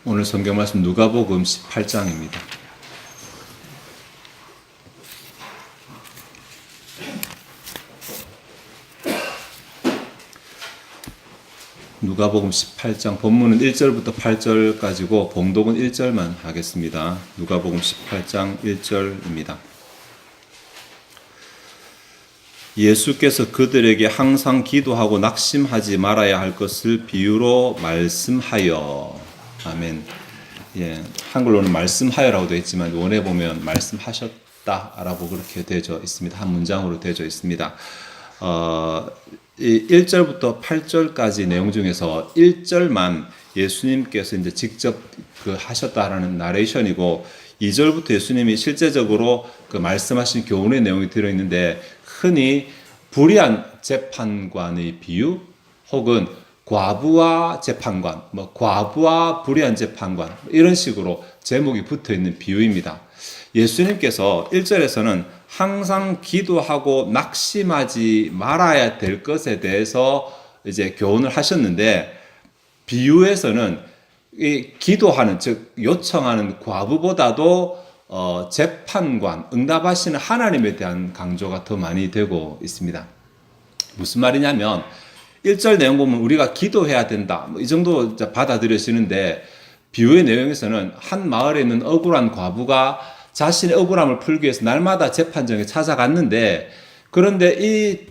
오늘 성경 말씀 누가복음 18장입니다. 누가복음 18장 본문은 1절부터 8절까지고 봉독은 1절만 하겠습니다. 누가복음 18장 1절입니다. 예수께서 그들에게 항상 기도하고 낙심하지 말아야 할 것을 비유로 말씀하여. 아멘. 예, 한글로는 말씀하여라고 되어 있지만 원에 보면 말씀하셨다라고 그렇게 되어져 있습니다. 한 문장으로 되어져 있습니다. 이 1절부터 8절까지 내용 중에서 1절만 예수님께서 이제 직접 하셨다라는 나레이션이고 2절부터 예수님이 실제적으로 말씀하신 교훈의 내용이 들어있는데 흔히 불의한 재판관의 비유 혹은 과부와 재판관, 과부와 불의한 재판관 이런 식으로 제목이 붙어있는 비유입니다. 예수님께서 1절에서는 항상 기도하고 낙심하지 말아야 될 것에 대해서 이제 교훈을 하셨는데 비유에서는 이 기도하는 즉 요청하는 과부보다도 재판관, 응답하시는 하나님에 대한 강조가 더 많이 되고 있습니다. 무슨 말이냐면 1절 내용 보면 우리가 기도해야 된다 이 정도 받아들여지는데 비유의 내용에서는 한 마을에 있는 억울한 과부가 자신의 억울함을 풀기 위해서 날마다 재판정에 찾아갔는데 그런데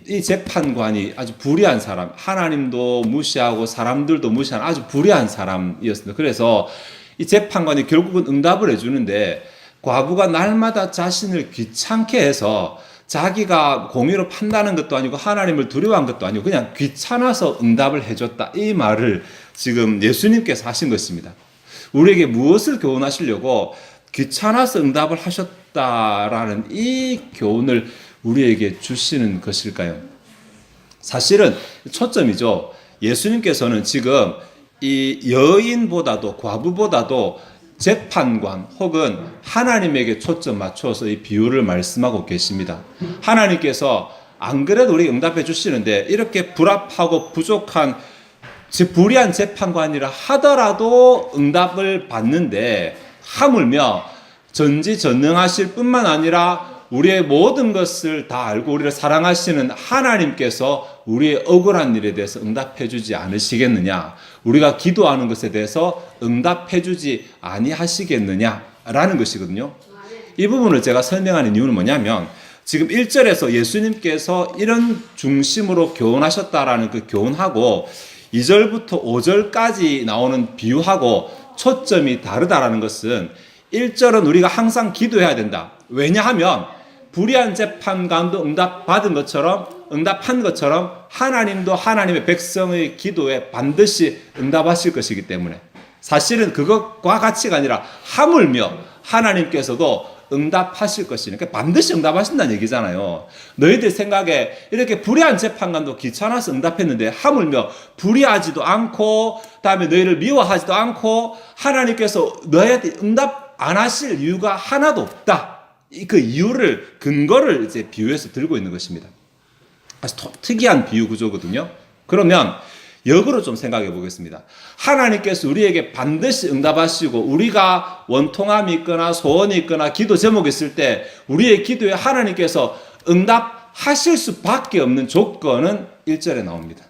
이 재판관이 아주 불의한 사람, 하나님도 무시하고 사람들도 무시하는 아주 불의한 사람이었습니다. 그래서 이 재판관이 결국은 응답을 해주는데 과부가 날마다 자신을 귀찮게 해서 자기가 공의로 판단한 것도 아니고 하나님을 두려워한 것도 아니고 그냥 귀찮아서 응답을 해줬다. 이 말을 지금 예수님께서 하신 것입니다. 우리에게 무엇을 교훈하시려고 귀찮아서 응답을 하셨다라는 이 교훈을 우리에게 주시는 것일까요? 사실은 초점이죠. 예수님께서는 지금 이 여인보다도 과부보다도 재판관 혹은 하나님에게 초점 맞춰서 이 비유를 말씀하고 계십니다. 하나님께서 안 그래도 우리 응답해 주시는데 이렇게 불합하고 부족한 불의한 재판관이라 하더라도 응답을 받는데 하물며 전지전능하실 뿐만 아니라 우리의 모든 것을 다 알고 우리를 사랑하시는 하나님께서 우리의 억울한 일에 대해서 응답해 주지 않으시겠느냐, 우리가 기도하는 것에 대해서 응답해 주지 아니하시겠느냐라는 것이거든요. 이 부분을 제가 설명하는 이유는 뭐냐면 지금 1절에서 예수님께서 이런 중심으로 교훈하셨다라는 그 교훈하고 2절부터 5절까지 나오는 비유하고 초점이 다르다라는 것은 1절은 우리가 항상 기도해야 된다. 왜냐하면 불의한 재판관도 응답한 것처럼 하나님도 하나님의 백성의 기도에 반드시 응답하실 것이기 때문에 사실은 그것과 같이가 아니라 하물며 하나님께서도 응답하실 것이니까 반드시 응답하신다는 얘기잖아요. 너희들 생각에 이렇게 불의한 재판관도 귀찮아서 응답했는데 하물며 불의하지도 않고 다음에 너희를 미워하지도 않고 하나님께서 너희한테 응답 안 하실 이유가 하나도 없다. 그 이유를 근거를 이제 비유해서 들고 있는 것입니다. 아주 특이한 비유 구조거든요. 그러면 역으로 좀 생각해 보겠습니다. 하나님께서 우리에게 반드시 응답하시고 우리가 원통함이 있거나 소원이 있거나 기도 제목이 있을 때 우리의 기도에 하나님께서 응답하실 수밖에 없는 조건은 1절에 나옵니다.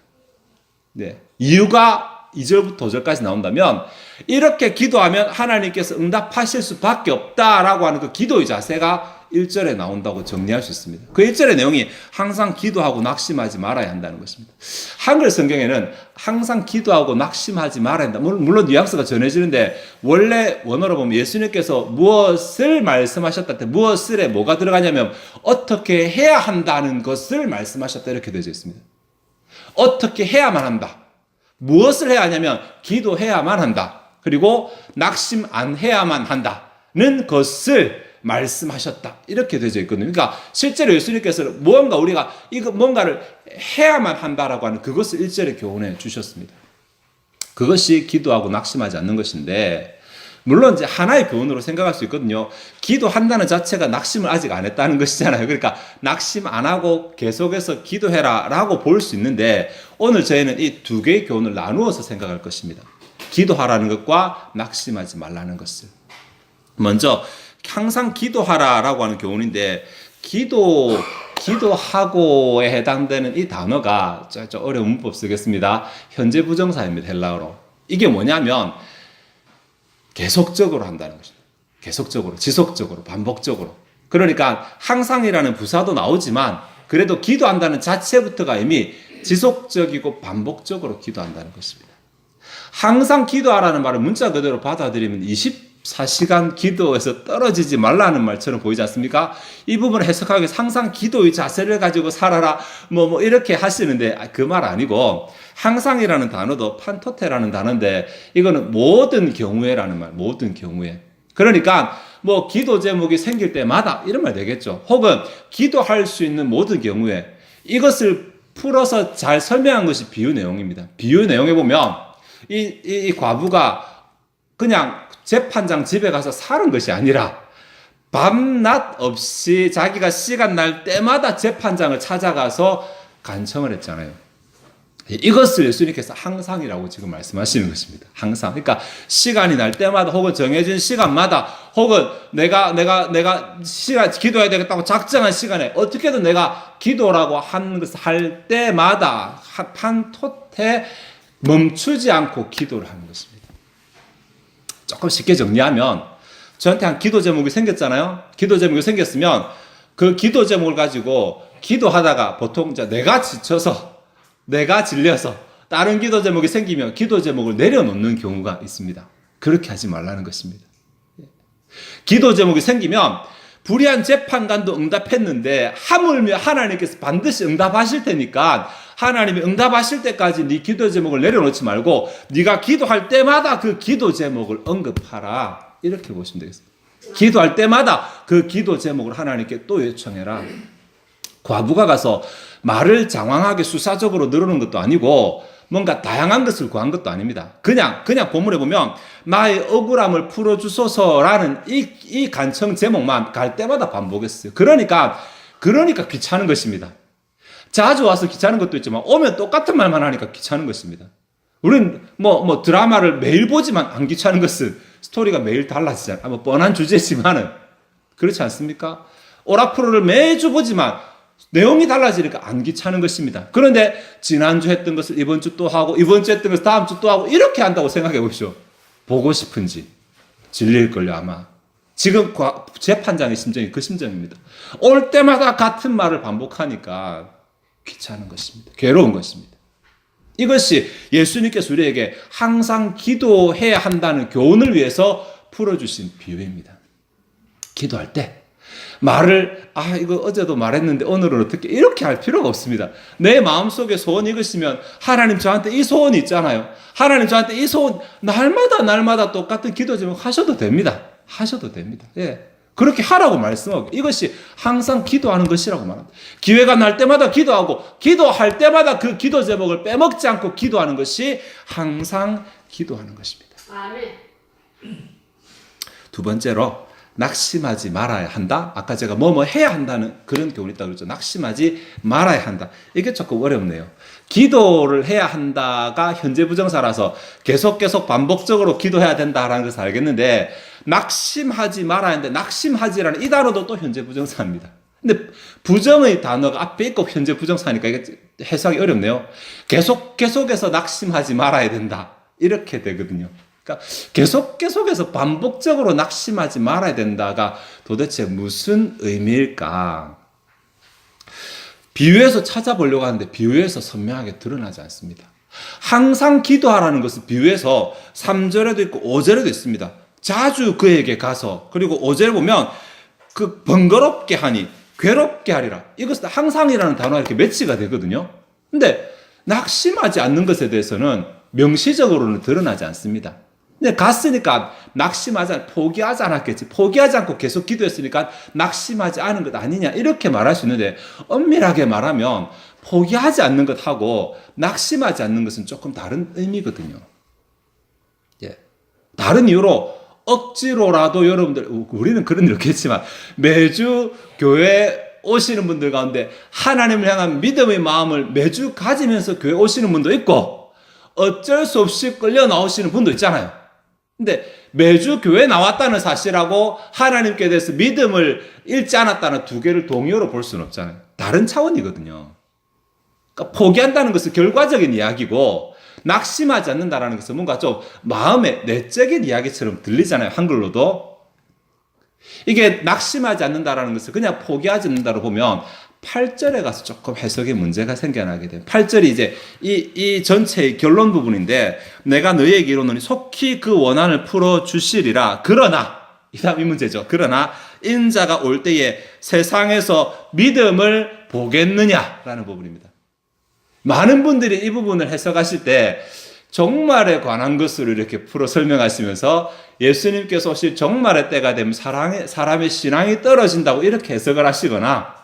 네. 이유가 2절부터 5절까지 나온다면 이렇게 기도하면 하나님께서 응답하실 수밖에 없다라고 하는 그 기도의 자세가 1절에 나온다고 정리할 수 있습니다. 그 1절의 내용이 항상 기도하고 낙심하지 말아야 한다는 것입니다. 한글 성경에는 항상 기도하고 낙심하지 말아야 한다. 물론 뉘앙스가 전해지는데 원래 원어로 보면 예수님께서 무엇을 말씀하셨다 때 무엇을에 뭐가 들어가냐면 어떻게 해야 한다는 것을 말씀하셨다 이렇게 되어 있습니다. 어떻게 해야만 한다. 무엇을 해야 하냐면 기도해야만 한다. 그리고 낙심 안 해야만 한다는 것을 말씀하셨다. 이렇게 되어 있거든요. 그러니까 실제로 예수님께서는 우리가 뭔가를 해야만 한다라고 하는 그것을 1절에 교훈해 주셨습니다. 그것이 기도하고 낙심하지 않는 것인데 물론 이제 하나의 교훈으로 생각할 수 있거든요. 기도한다는 자체가 낙심을 아직 안 했다는 것이잖아요. 그러니까 낙심 안 하고 계속해서 기도해라 라고 볼 수 있는데 오늘 저희는 이 두 개의 교훈을 나누어서 생각할 것입니다. 기도하라는 것과 낙심하지 말라는 것을. 먼저 항상 기도하라라고 하는 교훈인데 기도하고에 해당되는 이 단어가 좀 어려운 문법 쓰겠습니다. 현재 부정사입니다. 헬라어로. 이게 뭐냐면 계속적으로 한다는 것입니다. 계속적으로, 지속적으로, 반복적으로. 그러니까 항상이라는 부사도 나오지만 그래도 기도한다는 자체부터가 이미 지속적이고 반복적으로 기도한다는 것입니다. 항상 기도하라는 말을 문자 그대로 받아들이면 24시간 기도에서 떨어지지 말라는 말처럼 보이지 않습니까? 이 부분을 해석하기 위해서 항상 기도의 자세를 가지고 살아라 뭐 이렇게 하시는데 그 말 아니고 항상이라는 단어도 판토테라는 단어인데 이거는 모든 경우에라는 말, 모든 경우에. 그러니까 뭐 기도 제목이 생길 때마다 이런 말 되겠죠. 혹은 기도할 수 있는 모든 경우에 이것을 풀어서 잘 설명한 것이 비유 내용입니다. 비유 내용에 보면 이 과부가 그냥 재판장 집에 가서 사는 것이 아니라 밤낮 없이 자기가 시간 날 때마다 재판장을 찾아가서 간청을 했잖아요. 이것을 예수님께서 항상이라고 지금 말씀하시는 것입니다. 항상. 그러니까 시간이 날 때마다 혹은 정해진 시간마다 혹은 내가 시간 기도해야 되겠다고 작정한 시간에 어떻게든 내가 기도라고 하는 것을 할 때마다 판토테 멈추지 않고 기도를 하는 것입니다. 조금 쉽게 정리하면 저한테 한 기도 제목이 생겼잖아요. 기도 제목이 생겼으면 그 기도 제목을 가지고 기도하다가 보통 내가 지쳐서 내가 질려서 다른 기도 제목이 생기면 기도 제목을 내려놓는 경우가 있습니다. 그렇게 하지 말라는 것입니다. 기도 제목이 생기면 불의한 재판관도 응답했는데 하물며 하나님께서 반드시 응답하실 테니까 하나님이 응답하실 때까지 네 기도 제목을 내려놓지 말고 네가 기도할 때마다 그 기도 제목을 언급하라. 이렇게 보시면 되겠습니다. 기도할 때마다 그 기도 제목을 하나님께 또 요청해라. 과부가 가서 말을 장황하게 수사적으로 늘어놓은 것도 아니고 뭔가 다양한 것을 구한 것도 아닙니다. 그냥 본문에 보면 나의 억울함을 풀어주소서라는 이 간청 제목만 갈 때마다 반복했어요. 그러니까 귀찮은 것입니다. 자주 와서 귀찮은 것도 있지만 오면 똑같은 말만 하니까 귀찮은 것입니다. 우리는 뭐 드라마를 매일 보지만 안 귀찮은 것은 스토리가 매일 달라지잖아요. 뭐 뻔한 주제지만은 그렇지 않습니까? 오라프로를 매주 보지만 내용이 달라지니까 안 귀찮은 것입니다. 그런데 지난주 했던 것을 이번 주 또 하고 이번 주 했던 것을 다음 주 또 하고 이렇게 한다고 생각해 보십시오. 보고 싶은지 질릴걸요 아마. 지금 재판장의 심정이 그 심정입니다. 올 때마다 같은 말을 반복하니까 귀찮은 것입니다. 괴로운 것입니다. 이것이 예수님께서 우리에게 항상 기도해야 한다는 교훈을 위해서 풀어주신 비유입니다. 기도할 때 말을 이거 어제도 말했는데 오늘은 어떻게 이렇게 할 필요가 없습니다. 내 마음속에 소원이 이것이면 하나님 저한테 이 소원이 있잖아요. 하나님 저한테 이 소원 날마다 똑같은 기도 제목 하셔도 됩니다. 예. 그렇게 하라고 말씀하고 이것이 항상 기도하는 것이라고 말합니다. 기회가 날 때마다 기도하고 기도할 때마다 그 기도 제목을 빼먹지 않고 기도하는 것이 항상 기도하는 것입니다. 아멘. 두 번째로 낙심하지 말아야 한다. 아까 제가 뭐뭐 해야 한다는 그런 교훈이 있다고 그랬죠. 낙심하지 말아야 한다. 이게 조금 어렵네요. 기도를 해야 한다가 현재 부정사라서 계속 반복적으로 기도해야 된다라는 것을 알겠는데 낙심하지 말아야 하는데 낙심하지라는 이 단어도 또 현재 부정사입니다. 근데 부정의 단어가 앞에 있고 현재 부정사니까 이게 해석이 어렵네요. 계속해서 낙심하지 말아야 된다. 이렇게 되거든요. 그러니까 계속해서 반복적으로 낙심하지 말아야 된다가 도대체 무슨 의미일까? 비유에서 찾아보려고 하는데 비유에서 선명하게 드러나지 않습니다. 항상 기도하라는 것은 비유에서 3절에도 있고 5절에도 있습니다. 자주 그에게 가서 그리고 5절에 보면 그 번거롭게 하니 괴롭게 하리라. 이것은 항상이라는 단어가 이렇게 매치가 되거든요. 근데 낙심하지 않는 것에 대해서는 명시적으로는 드러나지 않습니다. 근데 갔으니까 포기하지 않았겠지. 포기하지 않고 계속 기도했으니까 낙심하지 않은 것 아니냐 이렇게 말할 수 있는데 엄밀하게 말하면 포기하지 않는 것하고 낙심하지 않는 것은 조금 다른 의미거든요. 예. 다른 이유로 억지로라도 여러분들 우리는 그런 일 없겠지만 매주 교회 오시는 분들 가운데 하나님을 향한 믿음의 마음을 매주 가지면서 교회 오시는 분도 있고 어쩔 수 없이 끌려 나오시는 분도 있잖아요. 근데 매주 교회 나왔다는 사실하고 하나님께 대해서 믿음을 잃지 않았다는 두 개를 동의어로 볼 수는 없잖아요. 다른 차원이거든요. 그러니까 포기한다는 것은 결과적인 이야기고 낙심하지 않는다는 것은 뭔가 좀 마음의 내적인 이야기처럼 들리잖아요. 한글로도. 이게 낙심하지 않는다는 것을 그냥 포기하지 않는다로 보면 8절에 가서 조금 해석의 문제가 생겨나게 돼요. 8절이 이제 이 전체의 결론 부분인데 내가 너희에게 이르노니 속히 그 원한을 풀어주시리라. 그러나 이 다음 이 문제죠. 그러나 인자가 올 때에 세상에서 믿음을 보겠느냐라는 부분입니다. 많은 분들이 이 부분을 해석하실 때 종말에 관한 것으로 이렇게 풀어 설명하시면서 예수님께서 오실 종말의 때가 되면 사람의 신앙이 떨어진다고 이렇게 해석을 하시거나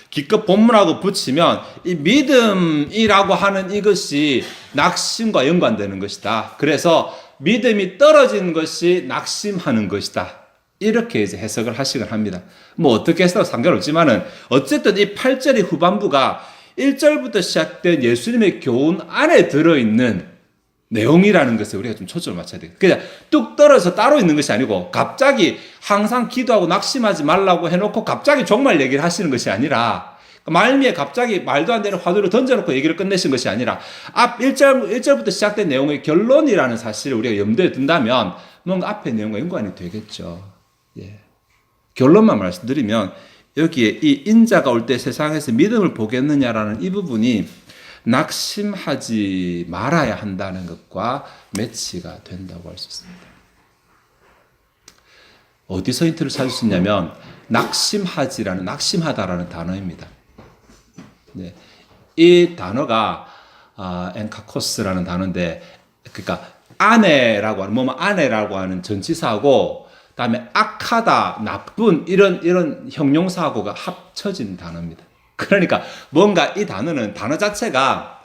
기껏 본문하고 붙이면 이 믿음이라고 하는 이것이 낙심과 연관되는 것이다. 그래서 믿음이 떨어진 것이 낙심하는 것이다. 이렇게 이제 해석을 하시곤 합니다. 뭐 어떻게 해석도 상관없지만은 어쨌든 이 8절의 후반부가 1절부터 시작된 예수님의 교훈 안에 들어있는 내용이라는 것에 우리가 좀 초점을 맞춰야 돼요. 그냥 뚝 떨어져 따로 있는 것이 아니고 갑자기 항상 기도하고 낙심하지 말라고 해놓고 갑자기 종말 얘기를 하시는 것이 아니라 말미에 갑자기 말도 안 되는 화두를 던져놓고 얘기를 끝내신 것이 아니라 앞 1절부터 시작된 내용의 결론이라는 사실을 우리가 염두에 둔다면 뭔가 앞의 내용과 연관이 되겠죠. 예. 결론만 말씀드리면 여기에 이 인자가 올 때 세상에서 믿음을 보겠느냐라는 이 부분이 낙심하지 말아야 한다는 것과 매치가 된다고 할 수 있습니다. 어디서 힌트를 찾을 수 있냐면 낙심하다라는 단어입니다. 네. 이 단어가 엔카코스라는 단어인데 그러니까 아내라고 하는 전치사하고 그다음에 악하다, 나쁜 이런 형용사하고가 합쳐진 단어입니다. 그러니까 뭔가 이 단어는 단어 자체가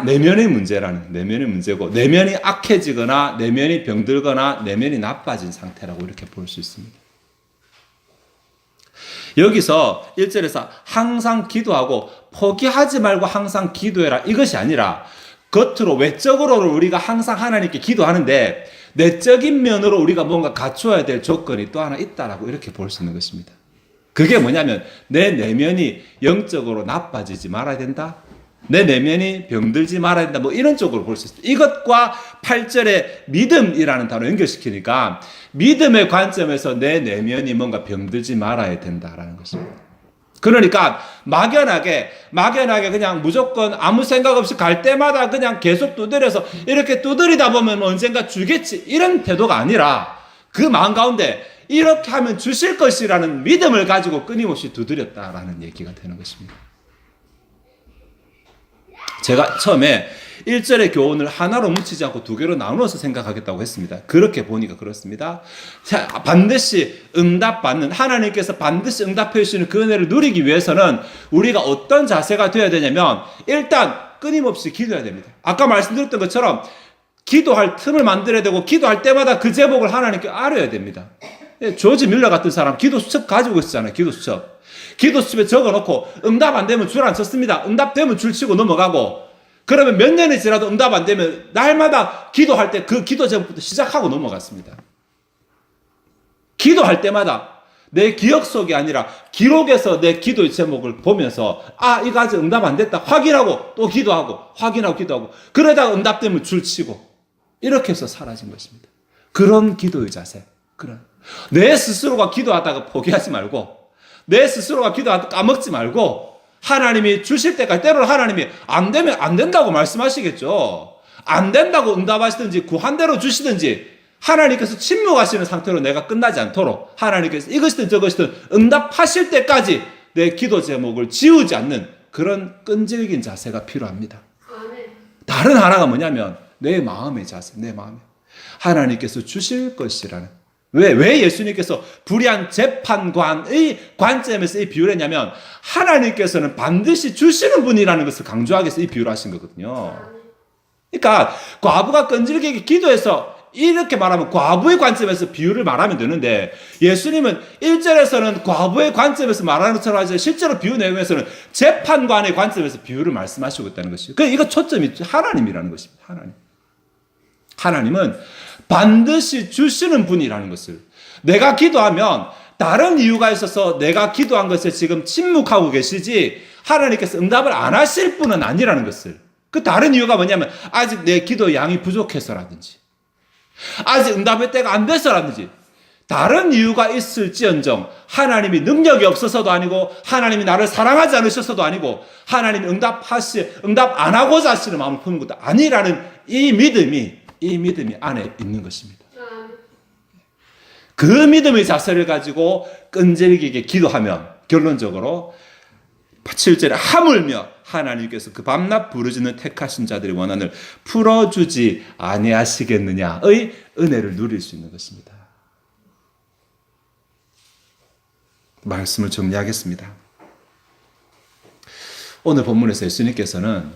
내면의 문제고 내면이 악해지거나 내면이 병들거나 내면이 나빠진 상태라고 이렇게 볼 수 있습니다. 여기서 1절에서 항상 기도하고 포기하지 말고 항상 기도해라 이것이 아니라 겉으로 외적으로 우리가 항상 하나님께 기도하는데 내적인 면으로 우리가 뭔가 갖춰야 될 조건이 또 하나 있다라고 이렇게 볼 수 있는 것입니다. 그게 뭐냐면 내 내면이 영적으로 나빠지지 말아야 된다. 내 내면이 병들지 말아야 된다. 뭐 이런 쪽으로 볼 수 있습니다. 이것과 8절의 믿음이라는 단어 연결시키니까 믿음의 관점에서 내 내면이 뭔가 병들지 말아야 된다라는 것입니다. 그러니까 막연하게 그냥 무조건 아무 생각 없이 갈 때마다 그냥 계속 두드려서 이렇게 두드리다 보면 언젠가 주겠지 이런 태도가 아니라 그 마음 가운데 이렇게 하면 주실 것이라는 믿음을 가지고 끊임없이 두드렸다라는 얘기가 되는 것입니다. 제가 처음에 1절의 교훈을 하나로 묻히지 않고 두 개로 나누어서 생각하겠다고 했습니다. 그렇게 보니까 그렇습니다. 반드시 응답받는 하나님께서 반드시 응답해 주시는 그 은혜를 누리기 위해서는 우리가 어떤 자세가 되어야 되냐면 일단 끊임없이 기도해야 됩니다. 아까 말씀드렸던 것처럼 기도할 틈을 만들어야 되고 기도할 때마다 그 제목을 하나님께 알아야 됩니다. 조지 밀러 같은 사람 기도 수첩 가지고 있었잖아요. 기도 수첩에 적어놓고 응답 안 되면 줄 안 쳤습니다. 응답되면 줄 치고 넘어가고 그러면 몇 년이 지나도 응답 안 되면 날마다 기도할 때 그 기도 제목부터 시작하고 넘어갔습니다. 기도할 때마다 내 기억 속이 아니라 기록에서 내 기도의 제목을 보면서 이거 아직 응답 안 됐다 확인하고 또 확인하고 기도하고 그러다가 응답되면 줄 치고 이렇게 해서 사라진 것입니다. 그런 기도의 자세. 내 스스로가 기도하다가 포기하지 말고 내 스스로가 기도하다가 까먹지 말고 하나님이 주실 때까지 때로는 하나님이 안 되면 안 된다고 말씀하시겠죠. 안 된다고 응답하시든지 구한 대로 주시든지 하나님께서 침묵하시는 상태로 내가 끝나지 않도록 하나님께서 이것이든 저것이든 응답하실 때까지 내 기도 제목을 지우지 않는 그런 끈질긴 자세가 필요합니다. 다른 하나가 뭐냐면 내 마음의 자세, 내 마음에 하나님께서 주실 것이라는 왜 예수님께서 불의한 재판관의 관점에서 이 비유를 했냐면 하나님께서는 반드시 주시는 분이라는 것을 강조하기 위해서 이 비유를 하신 거거든요. 그러니까 과부가 끈질기게 기도해서 이렇게 말하면 과부의 관점에서 비유를 말하면 되는데, 예수님은 1절에서는 과부의 관점에서 말하는 것처럼 하지, 실제로 비유 내용에서는 재판관의 관점에서 비유를 말씀하시고 있다는 것이죠. 이거 초점이 하나님이라는 것입니다. 하나님은 반드시 주시는 분이라는 것을, 내가 기도하면 다른 이유가 있어서 내가 기도한 것에 지금 침묵하고 계시지 하나님께서 응답을 안 하실 분은 아니라는 것을, 그 다른 이유가 뭐냐면 아직 내 기도 양이 부족해서라든지 아직 응답의 때가 안 돼서라든지 다른 이유가 있을지언정 하나님이 능력이 없어서도 아니고 하나님이 나를 사랑하지 않으셔서도 아니고 하나님이 응답 안 하고자 하시는 마음을 푸는 것도 아니라는 이 믿음이 안에 있는 것입니다. 그 믿음의 자세를 가지고 끈질기게 기도하면 결론적으로 7절에 하물며 하나님께서 그 밤낮 부르짖는 택하신 자들의 원한을 풀어주지 아니하시겠느냐의 은혜를 누릴 수 있는 것입니다. 말씀을 정리하겠습니다. 오늘 본문에서 예수님께서는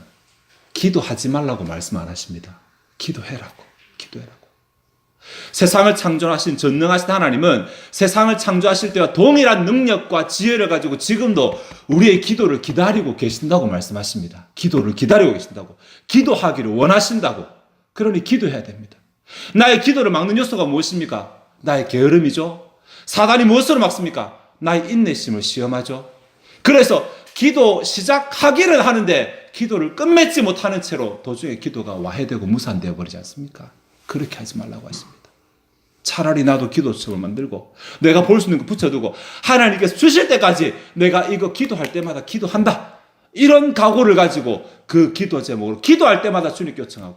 기도하지 말라고 말씀 안 하십니다. 기도해라고. 세상을 창조하신 전능하신 하나님은 세상을 창조하실 때와 동일한 능력과 지혜를 가지고 지금도 우리의 기도를 기다리고 계신다고 말씀하십니다. 기도를 기다리고 계신다고. 기도하기를 원하신다고. 그러니 기도해야 됩니다. 나의 기도를 막는 요소가 무엇입니까? 나의 게으름이죠. 사단이 무엇으로 막습니까? 나의 인내심을 시험하죠. 그래서 기도 시작하기는 하는데 기도를 끝맺지 못하는 채로 도중에 기도가 와해되고 무산되어 버리지 않습니까? 그렇게 하지 말라고 하십니다. 차라리 나도 기도책을 만들고 내가 볼 수 있는 거 붙여두고 하나님께서 주실 때까지 내가 이거 기도할 때마다 기도한다. 이런 각오를 가지고 그 기도 제목으로 기도할 때마다 주님께 요청하고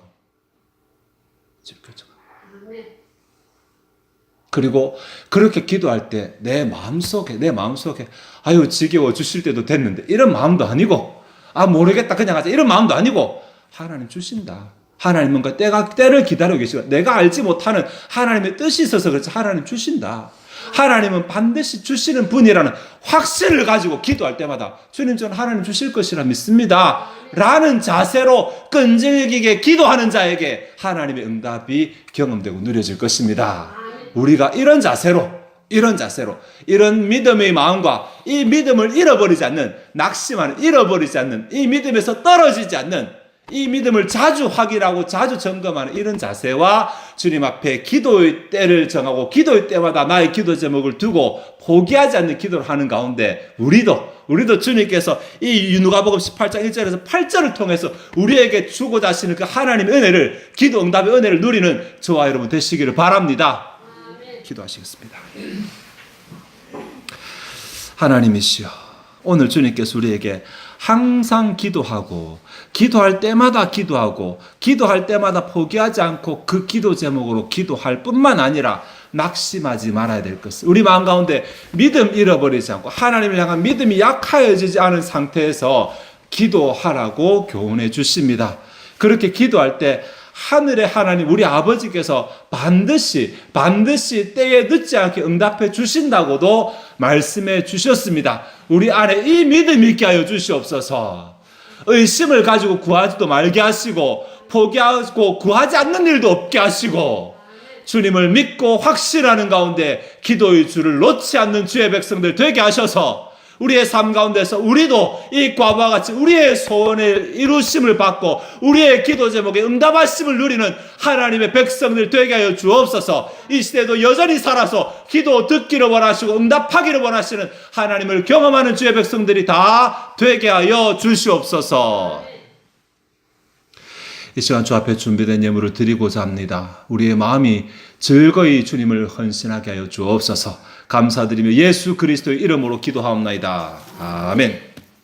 그리고 그렇게 기도할 때 내 마음속에 아유 지겨워 주실 때도 됐는데 이런 마음도 아니고 모르겠다 그냥 하자 이런 마음도 아니고 하나님 주신다. 하나님은 그 때를 기다리고 계시고 내가 알지 못하는 하나님의 뜻이 있어서 그렇지 하나님 주신다. 하나님은 반드시 주시는 분이라는 확신을 가지고 기도할 때마다 주님 저는 하나님 주실 것이라 믿습니다 라는 자세로 끈질기게 기도하는 자에게 하나님의 응답이 경험되고 누려질 것입니다. 우리가 이런 자세로 이런 믿음의 마음과 이 믿음을 잃어버리지 않는 낙심하는 잃어버리지 않는 이 믿음에서 떨어지지 않는 이 믿음을 자주 확인하고 자주 점검하는 이런 자세와 주님 앞에 기도의 때를 정하고 기도의 때마다 나의 기도 제목을 두고 포기하지 않는 기도를 하는 가운데 우리도 주님께서 이 누가복음 18장 1절에서 8절을 통해서 우리에게 주고자 하시는 그 하나님의 은혜를 기도 응답의 은혜를 누리는 저와 여러분 되시기를 바랍니다. 기도하시겠습니다. 하나님이시여 오늘 주님께서 우리에게 항상 기도할 때마다 포기하지 않고 그 기도 제목으로 기도할 뿐만 아니라 낙심하지 말아야 될 것을 우리 마음 가운데 믿음 잃어버리지 않고 하나님을 향한 믿음이 약하여지지 않은 상태에서 기도하라고 교훈해 주십니다. 그렇게 기도할 때 하늘의 하나님 우리 아버지께서 반드시 때에 늦지 않게 응답해 주신다고도 말씀해 주셨습니다. 우리 안에 이 믿음이 있게 하여 주시옵소서. 의심을 가지고 구하지도 말게 하시고 포기하고 구하지 않는 일도 없게 하시고 주님을 믿고 확신하는 가운데 기도의 줄을 놓지 않는 주의 백성들 되게 하셔서 우리의 삶 가운데서 우리도 이 과부와 같이 우리의 소원의 이루심을 받고 우리의 기도 제목에 응답하심을 누리는 하나님의 백성들 되게 하여 주옵소서. 이 시대도 여전히 살아서 기도 듣기를 원하시고 응답하기를 원하시는 하나님을 경험하는 주의 백성들이 다 되게 하여 주시옵소서. 이 시간 주 앞에 준비된 예물을 드리고자 합니다. 우리의 마음이 즐거이 주님을 헌신하게 하여 주옵소서. 감사드리며 예수 그리스도의 이름으로 기도하옵나이다. 아멘.